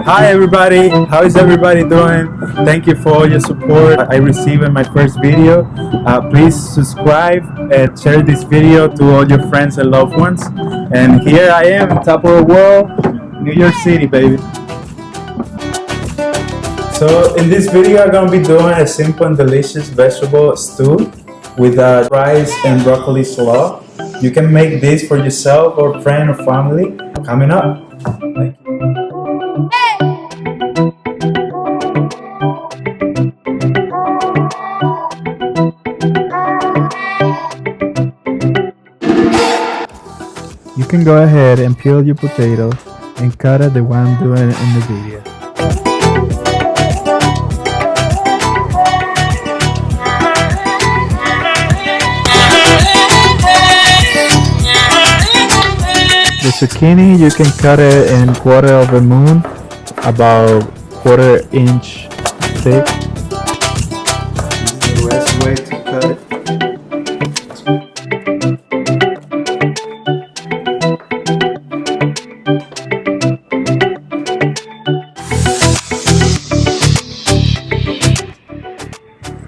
Hi everybody, how is everybody doing? Thank you for all your support I received in my first video. Please subscribe and share this video to all your friends and loved ones. And here I am, top of the world, New York City, baby. So in this video, I'm gonna be doing a simple and delicious vegetable stew with rice and broccoli slaw. You can make this for yourself or friend or family. Coming up. Thank you. You can go ahead and peel your potato and cut it the way I'm doing it in the video. The zucchini, you can cut it in quarter of a moon, about quarter-inch thick. This is the best way to cut it.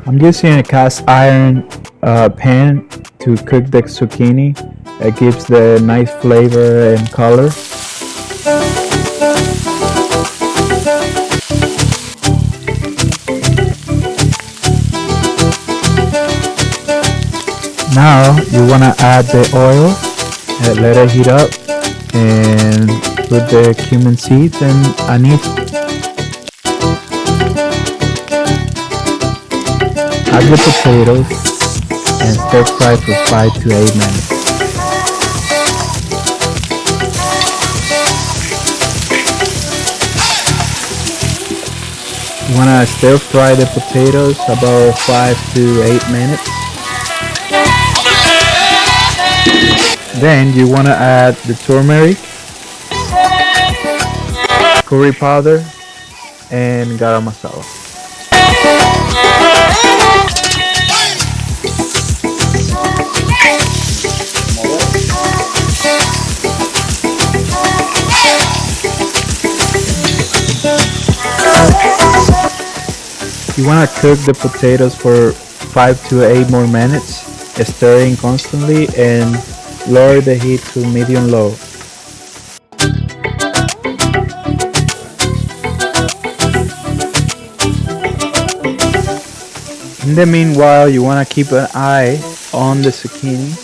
I'm using a cast iron pan to cook the zucchini. It gives the nice flavor and color. Now you want to add the oil and let it heat up and put the cumin seeds and anise. Add the potatoes and stir fry for 5 to 8 minutes. You want to stir fry the potatoes about 5 to 8 minutes. Then you want to add the turmeric, curry powder, and garam masala. You want to cook the potatoes for 5 to 8 more minutes, stirring constantly and lower the heat to medium-low. In the meanwhile, you want to keep an eye on the zucchini.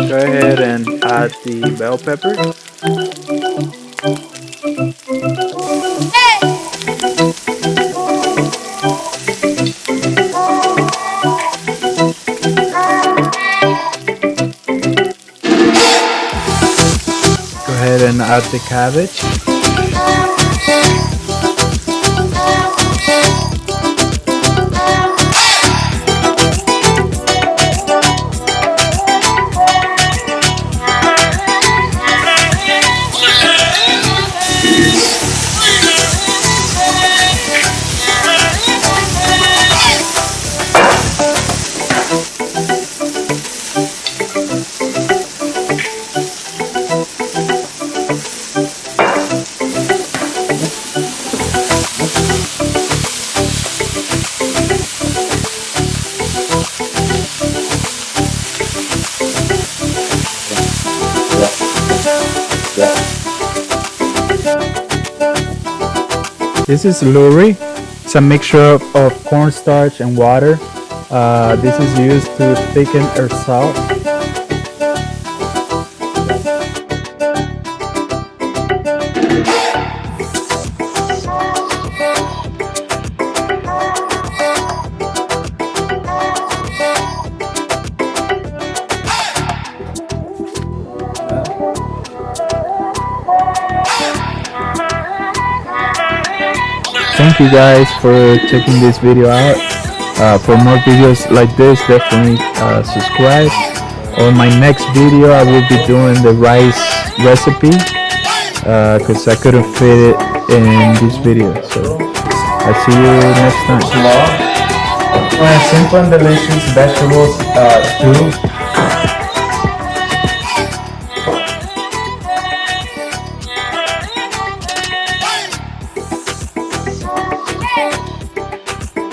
Go ahead and add the bell pepper. Go ahead and add the cabbage. This is luri. It's a mixture of cornstarch and water. This is used to thicken our salt. Thank you guys for checking this video out. For more videos like this, definitely subscribe. On my next video, I will be doing the rice recipe because I couldn't fit it in this video. So I'll see you next time. Simple and delicious vegetables stew.